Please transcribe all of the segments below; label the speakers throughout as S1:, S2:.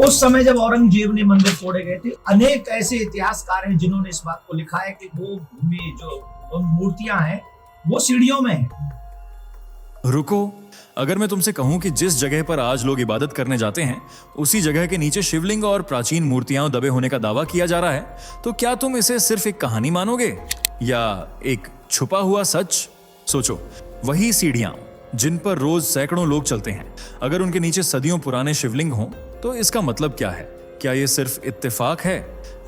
S1: उस समय जब औरंगजेब ने मंदिर तोड़े गए थे, अनेक ऐसे इतिहासकार हैं जिन्होंने इस बात को लिखा है कि वो भूमि जो मूर्तियां हैं वो सीढ़ियों में है।
S2: रुको, अगर मैं तुमसे कहूं कि जिस जगह पर आज लोग इबादत करने जाते हैं उसी जगह के नीचे शिवलिंग और प्राचीन मूर्तियां दबे होने का दावा किया जा रहा है, तो क्या तुम इसे सिर्फ एक कहानी मानोगे या एक छुपा हुआ सच? सोचो, वही सीढ़ियां जिन पर रोज सैकड़ों लोग चलते हैं, अगर उनके नीचे सदियों पुराने शिवलिंग हों तो इसका मतलब क्या है? क्या ये सिर्फ इत्तेफाक है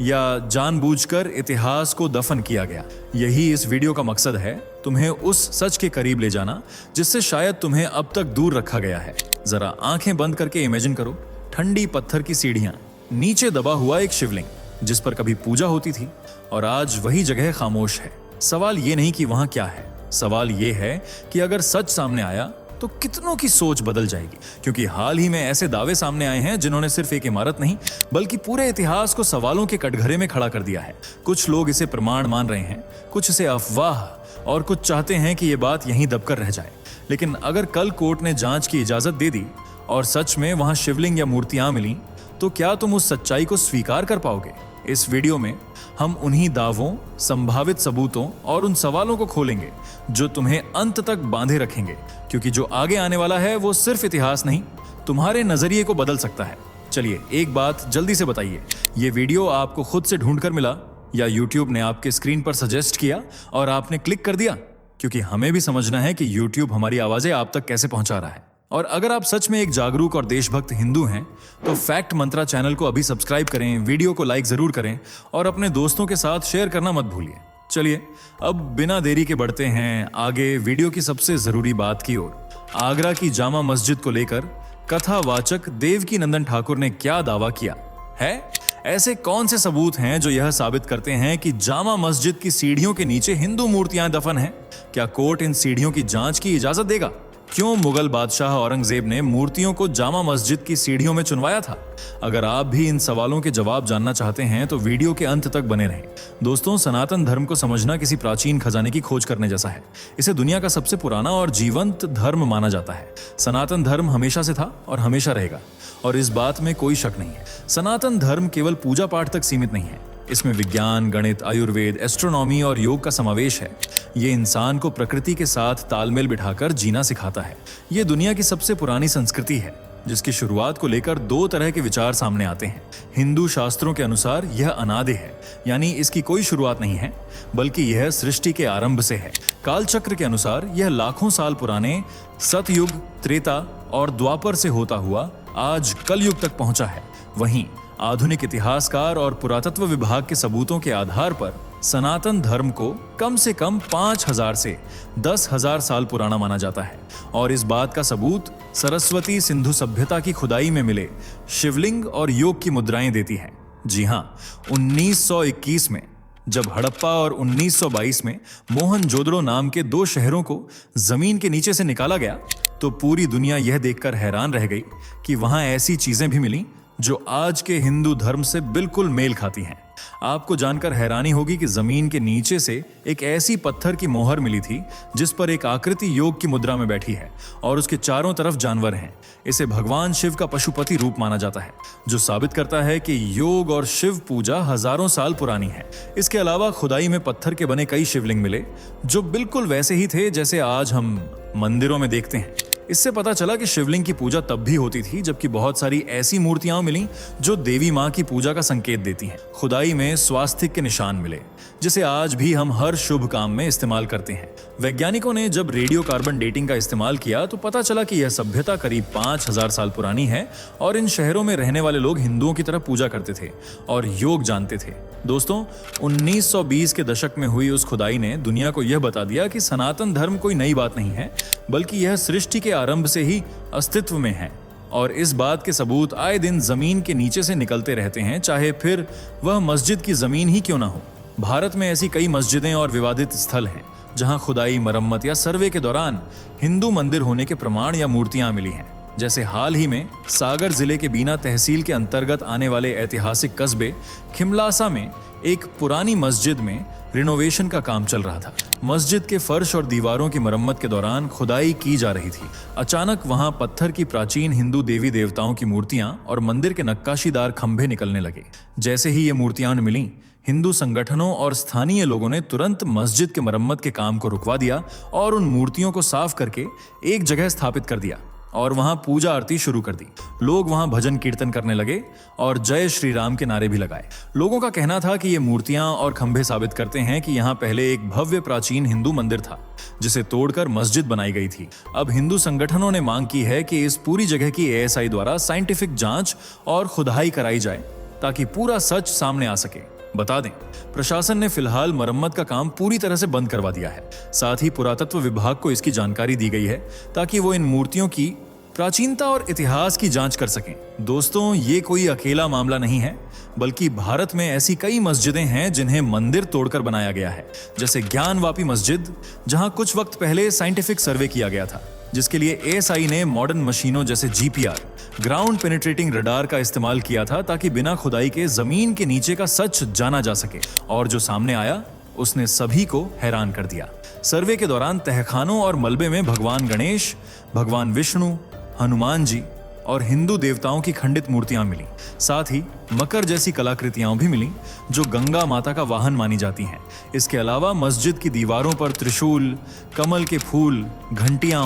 S2: या जानबूझकर इतिहास को दफन किया गया? यही इस वीडियो का मकसद है, तुम्हें उस सच के करीब ले जाना जिससे शायद तुम्हें अब तक दूर रखा गया है। जरा आंखें बंद करके इमेजिन करो, ठंडी पत्थर की सीढ़ियां, नीचे दबा हुआ एक शिवलिंग जिस पर कभी पूजा होती थी, और आज वही जगह खामोश है। सवाल ये नहीं कि वहां क्या है, सवाल ये है कि अगर सच सामने आया तो कितनों की सोच बदल जाएगी। क्योंकि हाल ही में ऐसे दावे सामने आए हैं जिन्होंने सिर्फ एक इमारत नहीं बल्कि पूरे इतिहास को सवालों के कटघरे में खड़ा कर दिया है। कुछ लोग इसे प्रमाण मान रहे हैं, कुछ इसे अफवाह, और कुछ चाहते हैं कि यह बात यहीं दबकर रह जाए। लेकिन अगर कल कोर्ट ने जांच की इजाजत दे दी और सच में वहां शिवलिंग या मूर्तियां मिली, तो क्या तुम उस सच्चाई को स्वीकार कर पाओगे? इस वीडियो में हम उन्हीं दावों, संभावित सबूतों और उन सवालों को खोलेंगे जो तुम्हें अंत तक बांधे रखेंगे, क्योंकि जो आगे आने वाला है वो सिर्फ इतिहास नहीं, तुम्हारे नजरिए को बदल सकता है। चलिए, एक बात जल्दी से बताइए, ये वीडियो आपको खुद से ढूंढकर मिला या यूट्यूब ने आपके स्क्रीन पर सजेस्ट किया और आपने क्लिक कर दिया? क्योंकि हमें भी समझना है कि यूट्यूब हमारी आवाजें आप तक कैसे पहुंचा रहा है। और अगर आप सच में एक जागरूक और देशभक्त हिंदू हैं तो फैक्ट मंत्रा चैनल को अभी सब्सक्राइब करें, वीडियो को लाइक जरूर करें और अपने दोस्तों के साथ शेयर करना मत भूलिए। चलिए, अब बिना देरी के बढ़ते हैं आगे वीडियो की सबसे जरूरी बात की ओर। आगरा की जामा मस्जिद को लेकर कथावाचक देवकी नंदन ठाकुर ने क्या दावा किया है? ऐसे कौन से सबूत हैं जो यह साबित करते हैं कि जामा मस्जिद की सीढ़ियों के नीचे हिंदू मूर्तियां दफन हैं? क्या कोर्ट इन सीढ़ियों की जांच की इजाजत देगा? क्यों मुगल बादशाह औरंगजेब ने मूर्तियों को जामा मस्जिद की सीढ़ियों में चुनवाया था? अगर आप भी इन सवालों के जवाब जानना चाहते हैं तो वीडियो के अंत तक बने रहें। दोस्तों, सनातन धर्म को समझना किसी प्राचीन खजाने की खोज करने जैसा है। इसे दुनिया का सबसे पुराना और जीवंत धर्म माना जाता है। सनातन धर्म हमेशा से था और हमेशा रहेगा, और इस बात में कोई शक नहीं है। सनातन धर्म केवल पूजा पाठ तक सीमित नहीं है, इसमें विज्ञान, गणित, आयुर्वेद, एस्ट्रोनॉमी और योग का समावेश है। ये इंसान को प्रकृति के साथ तालमेल बिठाकर जीना सिखाता है। ये दुनिया की सबसे पुरानी संस्कृति है जिसकी शुरुआत को लेकर दो तरह के विचार सामने आते हैं। हिंदू शास्त्रों के अनुसार यह अनादि है, यानी इसकी कोई शुरुआत नहीं है, बल्कि यह सृष्टि के आरंभ से है। कालचक्र के अनुसार यह लाखों साल पुराने सतयुग, त्रेता और द्वापर से होता हुआ आज कलयुग तक पहुंचा है। वहीं आधुनिक इतिहासकार और पुरातत्व विभाग के सबूतों के आधार पर सनातन धर्म को कम से कम 5000 से 10,000 साल पुराना माना जाता है। और इस बात का सबूत सरस्वती सिंधु सभ्यता की खुदाई में मिले शिवलिंग और योग की मुद्राएं देती है। जी हां, 1921 में जब हड़प्पा और 1922 में मोहनजोदड़ो नाम के दो शहरों को जमीन के नीचे से निकाला गया तो पूरी दुनिया यह देखकर हैरान रह गई कि वहां ऐसी चीजें भी मिली जो आज के हिंदू धर्म से बिल्कुल मेल खाती हैं। आपको जानकर हैरानी होगी कि जमीन के नीचे से एक ऐसी पत्थर की मोहर मिली थी जिस पर एक आकृति योग की मुद्रा में बैठी है और उसके चारों तरफ जानवर हैं। इसे भगवान शिव का पशुपति रूप माना जाता है, जो साबित करता है कि योग और शिव पूजा हजारों साल पुरानी है। इसके अलावा खुदाई में पत्थर के बने कई शिवलिंग मिले जो बिल्कुल वैसे ही थे जैसे आज हम मंदिरों में देखते हैं। इससे पता चला कि शिवलिंग की पूजा तब भी होती थी जबकि बहुत सारी ऐसी मूर्तियां मिली जो देवी मां की पूजा का संकेत देती हैं। खुदाई में स्वास्तिक के निशान मिले जिसे आज भी हम हर शुभ काम में इस्तेमाल करते हैं। वैज्ञानिकों ने जब रेडियो कार्बन डेटिंग का इस्तेमाल किया तो पता चला कि यह सभ्यता करीब 5000 साल पुरानी है और इन शहरों में रहने वाले लोग हिंदुओं की तरह पूजा करते थे और योग जानते थे। दोस्तों, 1920 के दशक में हुई उस खुदाई ने दुनिया को यह बता दिया कि सनातन धर्म कोई नई बात नहीं है, बल्कि यह सृष्टि के आरंभ से ही अस्तित्व में है। और इस बात के सबूत आए दिन जमीन के नीचे से निकलते रहते हैं, चाहे फिर वह मस्जिद की जमीन ही क्यों ना हो। भारत में ऐसी कई मस्जिदें और विवादित स्थल हैं जहां खुदाई, मरम्मत या सर्वे के दौरान हिंदू मंदिर होने के प्रमाण या मूर्तियां मिली हैं। जैसे हाल ही में सागर जिले के बीना तहसील के अंतर्गत आने वाले ऐतिहासिक कस्बे खिमलासा में एक पुरानी मस्जिद में रिनोवेशन का काम चल रहा था। मस्जिद के फर्श और दीवारों की मरम्मत के दौरान खुदाई की जा रही थी। अचानक वहां पत्थर की प्राचीन हिंदू देवी देवताओं की मूर्तियां और मंदिर के नक्काशीदार खंभे निकलने लगे। जैसे ही ये मूर्तियां मिलीं, हिंदू संगठनों और स्थानीय लोगों ने तुरंत मस्जिद के मरम्मत के काम को रुकवा दिया और उन मूर्तियों को साफ करके एक जगह स्थापित कर दिया और वहां पूजा आरती शुरू कर दी। लोग वहां भजन कीर्तन करने लगे और जय श्री राम के नारे भी लगाए। लोगों का कहना था कि ये मूर्तियां और खंभे साबित करते हैं कि यहाँ पहले एक भव्य प्राचीन हिंदू मंदिर था जिसे तोड़कर मस्जिद बनाई गई थी। अब हिंदू संगठनों ने मांग की है कि इस पूरी जगह की ASI द्वारा साइंटिफिक जांच और खुदाई कराई जाए ताकि पूरा सच सामने आ सके। बता दें, प्रशासन ने फिलहाल मरम्मत का काम पूरी तरह से बंद करवा दिया है। साथ ही पुरातत्व विभाग को इसकी जानकारी दी गई है ताकि वो इन मूर्तियों की प्राचीनता और इतिहास की जांच कर सकें। दोस्तों, ये कोई अकेला मामला नहीं है, बल्कि भारत में ऐसी कई मस्जिदें हैं जिन्हें मंदिर तोड़कर बनाया गया है। जैसे ज्ञानवापी मस्जिद, जहां कुछ वक्त पहले साइंटिफिक सर्वे किया गया था, जिसके लिए ASI ने मॉडर्न मशीनों जैसे GPR ग्राउंड पेनिट्रेटिंग रडार का इस्तेमाल किया था ताकि बिना खुदाई के जमीन के नीचे का सच जाना जा सके। और जो सामने आया उसने सभी को हैरान कर दिया। सर्वे के दौरान तहखानों और मलबे में भगवान गणेश, भगवान विष्णु, हनुमान जी और हिंदू देवताओं की खंडित मूर्तियां मिली। साथ ही मकर जैसी कलाकृतियां भी मिली जो गंगा माता का वाहन मानी जाती हैं। इसके अलावा मस्जिद की दीवारों पर त्रिशूल, कमल के फूल, घंटियां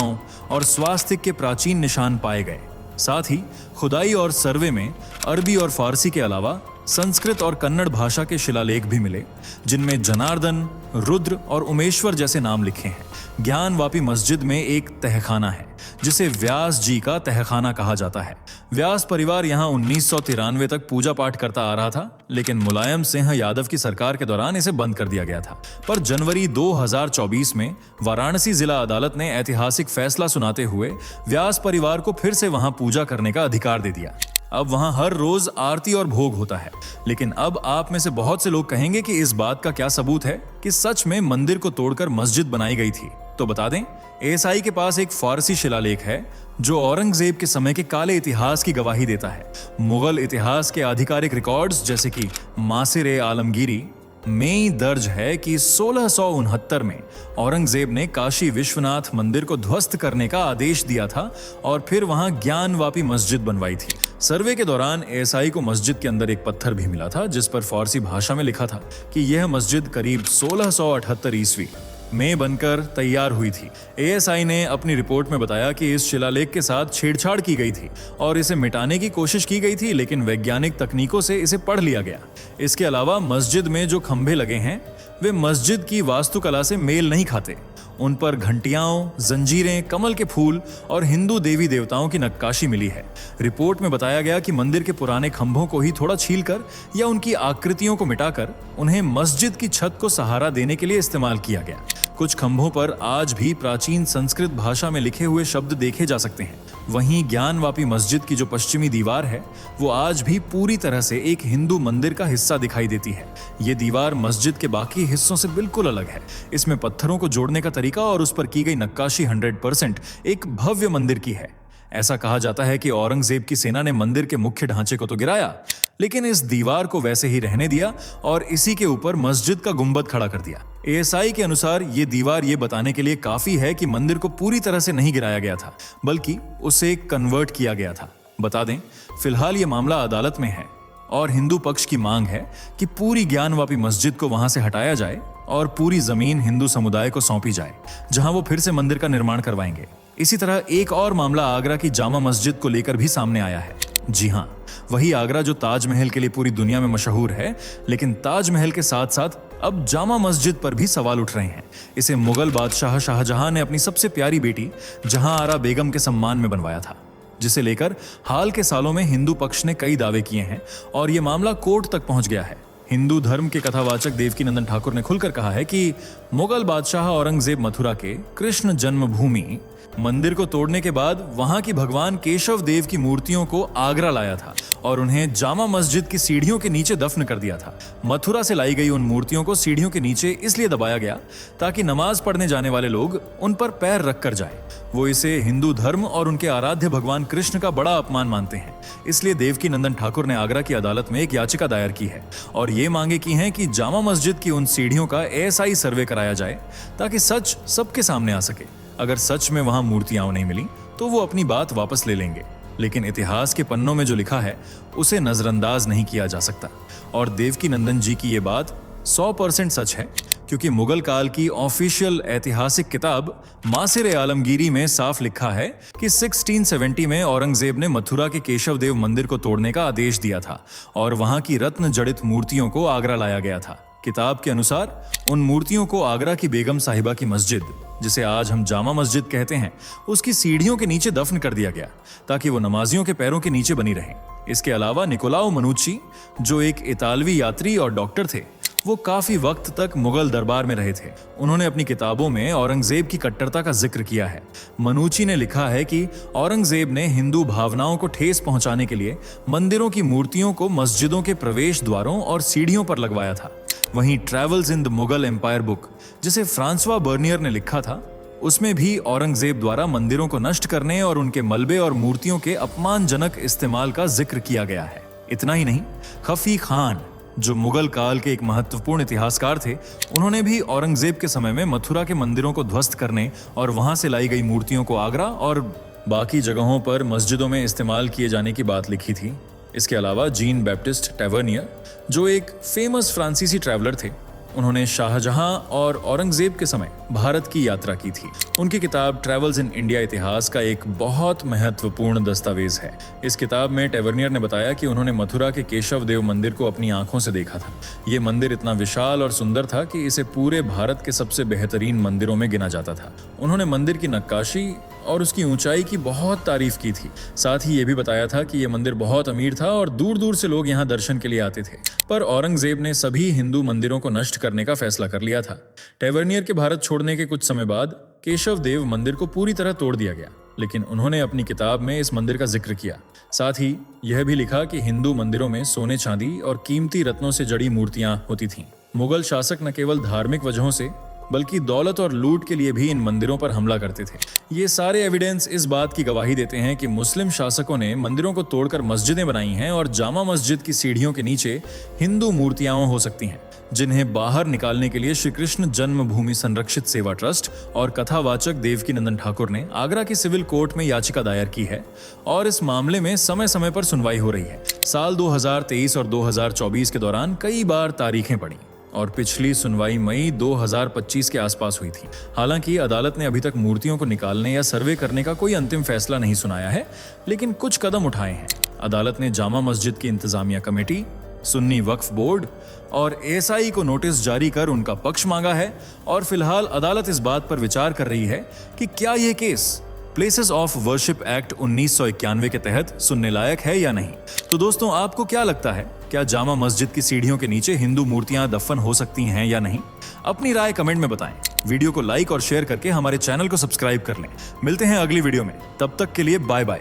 S2: और स्वास्तिक के प्राचीन निशान पाए गए। साथ ही खुदाई और सर्वे में अरबी और फारसी के अलावा संस्कृत और कन्नड़ भाषा के शिलालेख भी मिले जिनमें जनार्दन, रुद्र और उमेश्वर जैसे नाम लिखे हैं। ज्ञानवापी मस्जिद में एक तहखाना है जिसे व्यास जी का तहखाना कहा जाता है। व्यास परिवार यहाँ 1993 तक पूजा पाठ करता आ रहा था, लेकिन मुलायम सिंह यादव की सरकार के दौरान इसे बंद कर दिया गया था। पर जनवरी 2024 में वाराणसी जिला अदालत ने ऐतिहासिक फैसला सुनाते हुए व्यास परिवार को फिर से वहां पूजा करने का अधिकार दे दिया। अब वहां हर रोज आरती और भोग होता है। लेकिन अब आप में से बहुत से लोग कहेंगे कि इस बात का क्या सबूत है कि सच में मंदिर को तोड़कर मस्जिद बनाई गई थी। तो बता दें, ASI के पास एक फारसी शिलालेख है जो औरंगजेब के समय के काले इतिहास की गवाही देता है। मुगल इतिहास के आधिकारिक रिकॉर्ड्स जैसे कि मासिर आलमगीरी में दर्ज है कि 1669 में औरंगजेब ने काशी विश्वनाथ मंदिर को ध्वस्त करने का आदेश दिया था और फिर वहां ज्ञानवापी मस्जिद बनवाई थी। सर्वे के दौरान ASI को मस्जिद के अंदर एक पत्थर भी मिला था जिस पर फारसी भाषा में लिखा था कि यह मस्जिद करीब 1678 ईस्वी में बनकर तैयार हुई थी। ASI ने अपनी रिपोर्ट में बताया कि इस शिलालेख के साथ छेड़छाड़ की गई थी और इसे मिटाने की कोशिश की गई थी, लेकिन वैज्ञानिक तकनीकों से इसे पढ़ लिया गया। इसके अलावा मस्जिद में जो खंभे लगे हैं वे मस्जिद की वास्तुकला से मेल नहीं खाते। उन पर घंटियां, जंजीरें, कमल के फूल और हिंदू देवी देवताओं की नक्काशी मिली है। रिपोर्ट में बताया गया कि मंदिर के पुराने खंभों को ही थोड़ा छीलकर या उनकी आकृतियों को मिटाकर उन्हें मस्जिद की छत को सहारा देने के लिए इस्तेमाल किया गया। कुछ खंभों पर आज भी प्राचीन संस्कृत भाषा में लिखे हुए शब्द देखे जा सकते हैं। वहीं ज्ञानवापी मस्जिद की जो पश्चिमी दीवार है वो आज भी पूरी तरह से एक हिंदू मंदिर का हिस्सा दिखाई देती है। ये दीवार मस्जिद के बाकी हिस्सों से बिल्कुल अलग है। इसमें पत्थरों को जोड़ने का तरीका और उस पर की गई नक्काशी 100% एक भव्य मंदिर की है। ऐसा कहा जाता है कि औरंगजेब की सेना ने मंदिर के मुख्य ढांचे को तो गिराया, लेकिन इस दीवार को वैसे ही रहने दिया और इसी के ऊपर मस्जिद का गुंबद खड़ा कर दिया। ASI के अनुसार ये दीवार ये बताने के लिए काफी है कि मंदिर को पूरी तरह से नहीं गिराया गया था, बल्कि उसे कन्वर्ट किया गया था। बता दें, फिलहाल ये मामला अदालत में है और हिंदू पक्ष की मांग है कि पूरी ज्ञानवापी मस्जिद को वहां से हटाया जाए और पूरी जमीन हिंदू समुदाय को सौंपी जाए, जहां वो फिर से मंदिर का निर्माण करवाएंगे। इसी तरह एक और मामला आगरा की जामा मस्जिद को लेकर भी सामने आया है। जी हाँ, वही आगरा जो ताजमहल के लिए पूरी दुनिया में मशहूर है, लेकिन ताजमहल के साथ साथ अब जामा मस्जिद पर भी सवाल उठ रहे हैं। इसे मुगल बादशाह शाहजहां ने अपनी सबसे प्यारी बेटी जहांआरा बेगम के सम्मान में बनवाया था, जिसे लेकर हाल के सालों में हिंदू पक्ष ने कई दावे किए हैं और ये मामला कोर्ट तक पहुंच गया है। हिंदू धर्म के कथावाचक देवकीनंदन ठाकुर ने खुलकर कहा है कि मुगल बादशाह औरंगजेब मथुरा के कृष्ण जन्मभूमि मंदिर को तोड़ने के बाद वहां की भगवान केशव देव की मूर्तियों को आगरा लाया था और उन्हें जामा मस्जिद की सीढ़ियों के नीचे दफन कर दिया था। मथुरा से लाई गई उन मूर्तियों को सीढ़ियों के नीचे इसलिए दबाया गया ताकि नमाज पढ़ने जाने वाले लोग उन पर पैर रख कर जाए। वो इसे हिंदू धर्म और उनके आराध्य भगवान कृष्ण का बड़ा अपमान मानते हैं। इसलिए देवकी नंदन ठाकुर ने आगरा की अदालत में एक याचिका दायर की है और ये मांगे की हैं कि जामा मस्जिद की उन सीढ़ियों का ASI सर्वे कराया जाए ताकि सच सबके सामने आ सके। अगर सच में वहां मूर्तियां नहीं मिली तो वो अपनी बात वापस ले लेंगे, लेकिन इतिहास के पन्नों में जो लिखा है उसे नजरअंदाज नहीं किया जा सकता। और देवकी नंदन जी की ये बात 100% सच है, क्योंकि मुगल काल की ऑफिशियल ऐतिहासिक किताब मासिर आलमगीरी में साफ लिखा है कि 1670 में औरंगजेब ने मथुरा के केशव देव मंदिर को तोड़ने का आदेश दिया था और वहां की रत्न जड़ित मूर्तियों को आगरा लाया गया था। किताब के अनुसार उन मूर्तियों को आगरा की बेगम साहिबा की मस्जिद, जिसे आज हम जामा मस्जिद कहते हैं, उसकी सीढ़ियों के नीचे दफन कर दिया गया ताकि वो नमाजियों के पैरों के नीचे बनी रहें। इसके अलावा निकोलाओ मनुची, जो एक इतालवी यात्री और डॉक्टर थे, वो काफी वक्त तक मुगल दरबार में रहे थे। उन्होंने अपनी किताबों में औरंगजेब की कट्टरता का जिक्र किया है। मनुची ने लिखा है कि औरंगजेब ने हिंदू भावनाओं को ठेस पहुंचाने के लिए मंदिरों की मूर्तियों को मस्जिदों के प्रवेश द्वारों और सीढ़ियों पर लगवाया था। वहीं Travels in the Mughal Empire book, जिसे फ्रांसवा बर्नियर ने लिखा था, उसमें भी औरंगजेब द्वारा मंदिरों को नष्ट करने और उनके मलबे और मूर्तियों के अपमानजनक इस्तेमाल का जिक्र किया गया है। इतना ही नहीं, खफी खान, जो मुगल काल के एक महत्वपूर्ण इतिहासकार थे, उन्होंने भी औरंगजेब के समय में मथुरा के मंदिरों को ध्वस्त करने और वहां से लाई गई मूर्तियों को आगरा और बाकी जगहों पर मस्जिदों में इस्तेमाल किए जाने की बात लिखी थी। इसके अलावा जीन बैप्टिस्ट टैवर्नियर, जो एक फेमस फ्रांसीसी ट्रैवलर थे, उन्होंने शाहजहां और औरंगजेब के समय भारत की यात्रा की थी। उनकी किताब ट्रैवल्स इन इंडिया इतिहास का एक बहुत महत्वपूर्ण दस्तावेज है। इस किताब में टैवर्नियर ने बताया कि उन्होंने मथुरा के केशव देव मंदिर को अपनी आंखों से देखा था। ये मंदिर इतना विशाल और सुंदर था कि इसे पूरे भारत के सबसे बेहतरीन मंदिरों में गिना जाता था। उन्होंने मंदिर की नक्काशी और उसकी ऊंचाई की बहुत तारीफ की थी। साथ ही ये भी बताया था कि यह मंदिर बहुत अमीर था और दूर दूर से लोग यहाँ दर्शन के लिए आते थे। पर औरंगजेब ने सभी हिंदू मंदिरों को नष्ट करने का फैसला कर लिया था। टैवर्नियर के भारत छोड़ने के कुछ समय बाद केशव देव मंदिर को पूरी तरह तोड़ दिया गया, लेकिन उन्होंने अपनी किताब में इस मंदिर का जिक्र किया। साथ ही यह भी लिखा कि हिंदू मंदिरों में सोने चांदी और कीमती रत्नों से जड़ी मूर्तियां होती थीं। मुगल शासक न केवल धार्मिक वजहों से बल्कि दौलत और लूट के लिए भी इन मंदिरों पर हमला करते थे। ये सारे एविडेंस इस बात की गवाही देते हैं कि मुस्लिम शासकों ने मंदिरों को तोड़कर मस्जिदें बनाई हैं और जामा मस्जिद की सीढ़ियों के नीचे हिंदू मूर्तियां हो सकती हैं, जिन्हें बाहर निकालने के लिए श्री कृष्ण जन्मभूमि संरक्षित सेवा ट्रस्ट और कथावाचक देवकी नंदन ठाकुर ने आगरा की सिविल कोर्ट में याचिका दायर की है और इस मामले में समय समय पर सुनवाई हो रही है। साल 2023 और 2024 के दौरान कई बार तारीखें पड़ी और पिछली सुनवाई मई 2025 के आसपास हुई थी। हालांकि अदालत ने अभी तक मूर्तियों को निकालने या सर्वे करने का कोई अंतिम फैसला नहीं सुनाया है, लेकिन कुछ कदम उठाए हैं। अदालत ने जामा मस्जिद की इंतजामिया कमेटी, सुन्नी वक्फ बोर्ड और ASI को नोटिस जारी कर उनका पक्ष मांगा है और फिलहाल अदालत इस बात पर विचार कर रही है कि क्या यह case places of worship act 1991 के तहत सुनने लायक है या नहीं। तो दोस्तों, आपको क्या लगता है, क्या जामा मस्जिद की सीढ़ियों के नीचे हिंदू मूर्तियां दफन हो सकती हैं या नहीं? अपनी राय कमेंट में बताएं। वीडियो को लाइक और शेयर करके हमारे चैनल को सब्सक्राइब कर लें। मिलते हैं अगली वीडियो में, तब तक के लिए बाय बाय।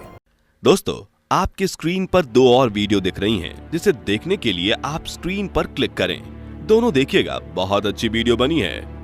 S3: दोस्तों, आपके स्क्रीन पर 2 और वीडियो दिख रही हैं, जिसे देखने के लिए आप स्क्रीन पर क्लिक करें। दोनों देखिएगा, बहुत अच्छी वीडियो बनी है।